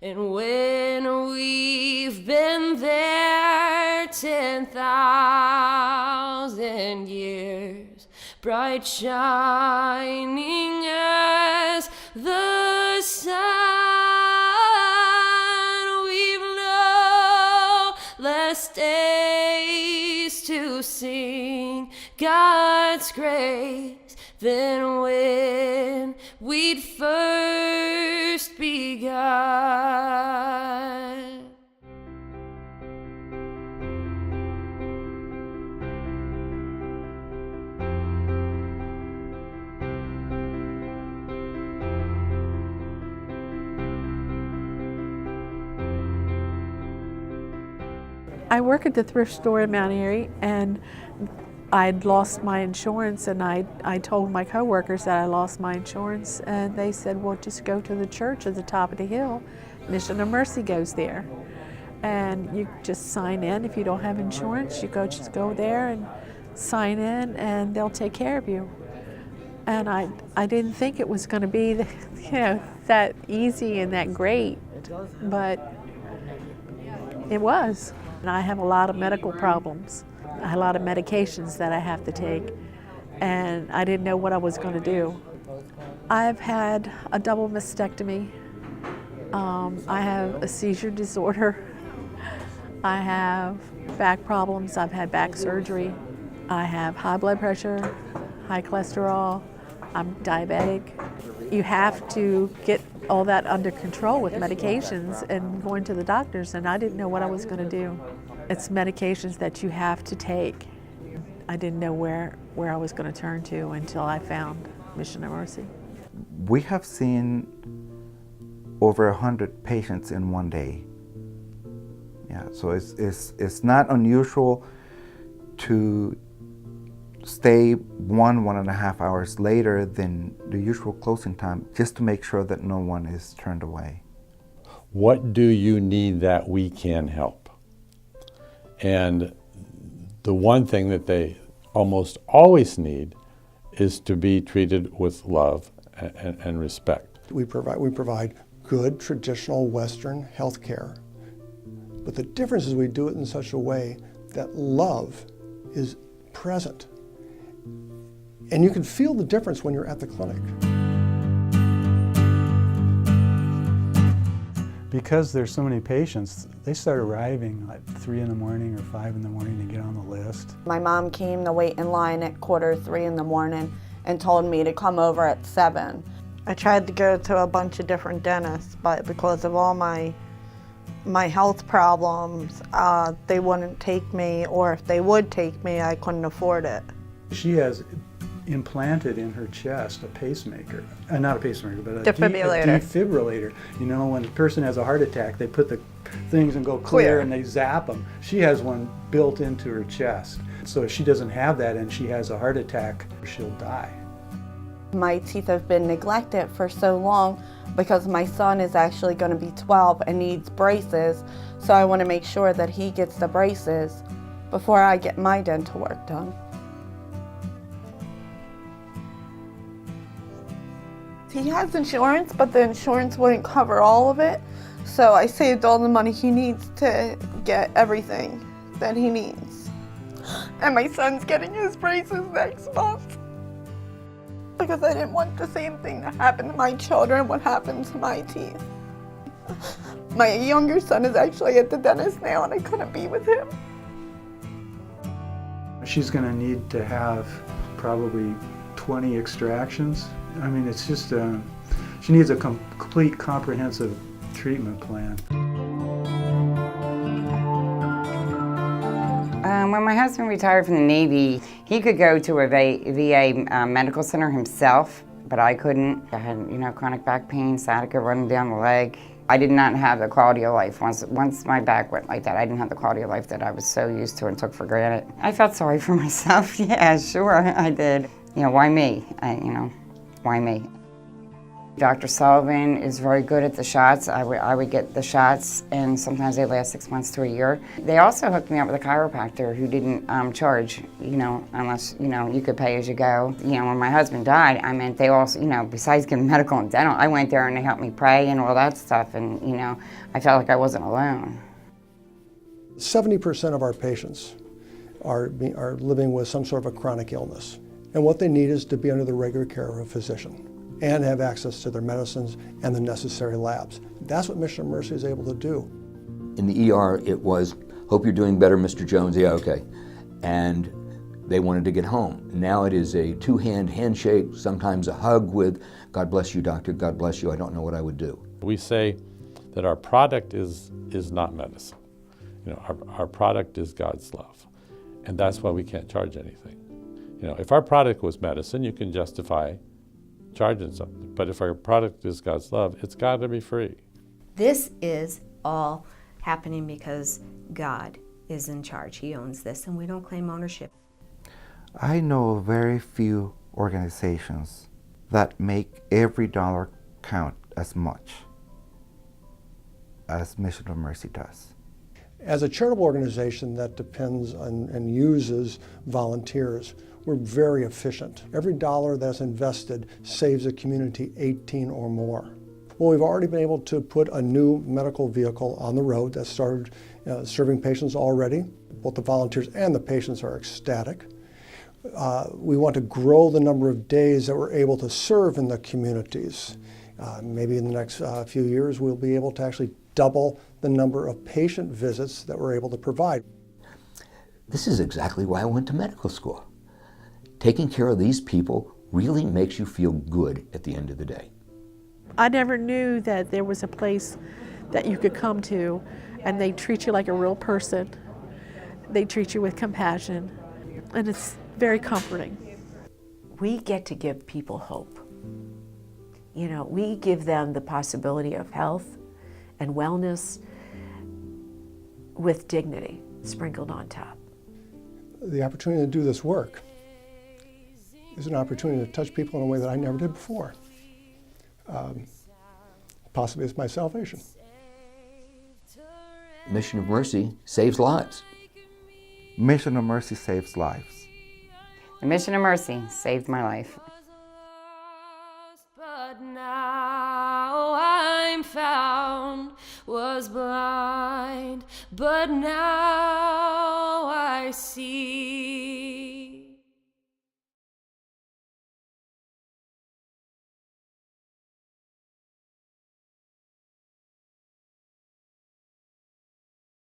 And when we've been there 10,000 years, bright shining as the sun, we've no less days to sing God's grace than when we'd first begun. I work at the thrift store in Mount Airy, and I'd lost my insurance, and I told my coworkers that I lost my insurance, and they said, well, just go to the church at the top of the hill. Mission of Mercy goes there. And you just sign in. If you don't have insurance, you just go there and sign in, and they'll take care of you. And I didn't think it was going to be that easy and that great, but it was. And I have a lot of medical problems. I have a lot of medications that I have to take, and I didn't know what I was going to do. I've had a double mastectomy. I have a seizure disorder. I have back problems. I've had back surgery. I have high blood pressure, high cholesterol. I'm diabetic. You have to get all that under control with medications and going to the doctors, and I didn't know what I was going to do. It's medications that you have to take. I didn't know where I was going to turn to until I found Mission of Mercy. We have seen over 100 patients in one day. Yeah, so it's not unusual to stay 1.5 hours later than the usual closing time, just to make sure that no one is turned away. What do you need that we can help? And the one thing that they almost always need is to be treated with love and respect. We provide good traditional Western health care, but the difference is we do it in such a way that love is present. And you can feel the difference when you're at the clinic. Because there's so many patients, they start arriving at 3 in the morning or 5 in the morning to get on the list. My mom came to wait in line at 2:45 in the morning and told me to come over at 7. I tried to go to a bunch of different dentists, but because of all my health problems, they wouldn't take me, or if they would take me, I couldn't afford it. She has implanted in her chest a pacemaker, not a pacemaker, but a defibrillator. You know, when a person has a heart attack, they put the things and go clear and they zap them. She has one built into her chest. So if she doesn't have that and she has a heart attack, she'll die. My teeth have been neglected for so long because my son is actually going to be 12 and needs braces, so I want to make sure that he gets the braces before I get my dental work done. He has insurance, but the insurance wouldn't cover all of it, so I saved all the money he needs to get everything that he needs. And my son's getting his braces next month, because I didn't want the same thing to happen to my children what happened to my teeth. My younger son is actually at the dentist now, and I couldn't be with him. She's going to need to have probably 20 extractions. I mean, it's just, she needs a complete comprehensive treatment plan. When my husband retired from the Navy, he could go to a VA medical center himself, but I couldn't. I had, chronic back pain, sciatica running down the leg. I did not have the quality of life. Once my back went like that, I didn't have the quality of life that I was so used to and took for granted. I felt sorry for myself. Yeah, sure, I did. Why me? Why me? Dr. Sullivan is very good at the shots. I would get the shots, and sometimes they last 6 months to a year. They also hooked me up with a chiropractor who didn't charge, unless, you could pay as you go. When my husband died, they also, besides getting medical and dental, I went there and they helped me pray and all that stuff, and, I felt like I wasn't alone. 70% of our patients are living with some sort of a chronic illness. And what they need is to be under the regular care of a physician and have access to their medicines and the necessary labs. That's what Mission of Mercy is able to do. In the ER, it was, hope you're doing better, Mr. Jones, yeah, okay. And they wanted to get home. Now it is a two-hand handshake, sometimes a hug with, God bless you, doctor, God bless you, I don't know what I would do. We say that our product is not medicine. Our product is God's love. And that's why we can't charge anything. If our product was medicine, you can justify charging something. But if our product is God's love, it's got to be free. This is all happening because God is in charge. He owns this, and we don't claim ownership. I know very few organizations that make every dollar count as much as Mission of Mercy does. As a charitable organization that depends on and uses volunteers, we're very efficient. Every dollar that's invested saves a community 18 or more. Well, we've already been able to put a new medical vehicle on the road that started serving patients already. Both the volunteers and the patients are ecstatic. We want to grow the number of days that we're able to serve in the communities. Maybe in the next few years, we'll be able to actually double the number of patient visits that we're able to provide. This is exactly why I went to medical school. Taking care of these people really makes you feel good at the end of the day. I never knew that there was a place that you could come to and they treat you like a real person. They treat you with compassion, and it's very comforting. We get to give people hope. We give them the possibility of health and wellness with dignity sprinkled on top. The opportunity to do this work is an opportunity to touch people in a way that I never did before. Possibly it's my salvation. Mission of Mercy saves lives. Mission of Mercy saves lives. The Mission of Mercy saved my life. But now I'm found, was blind, but now I see.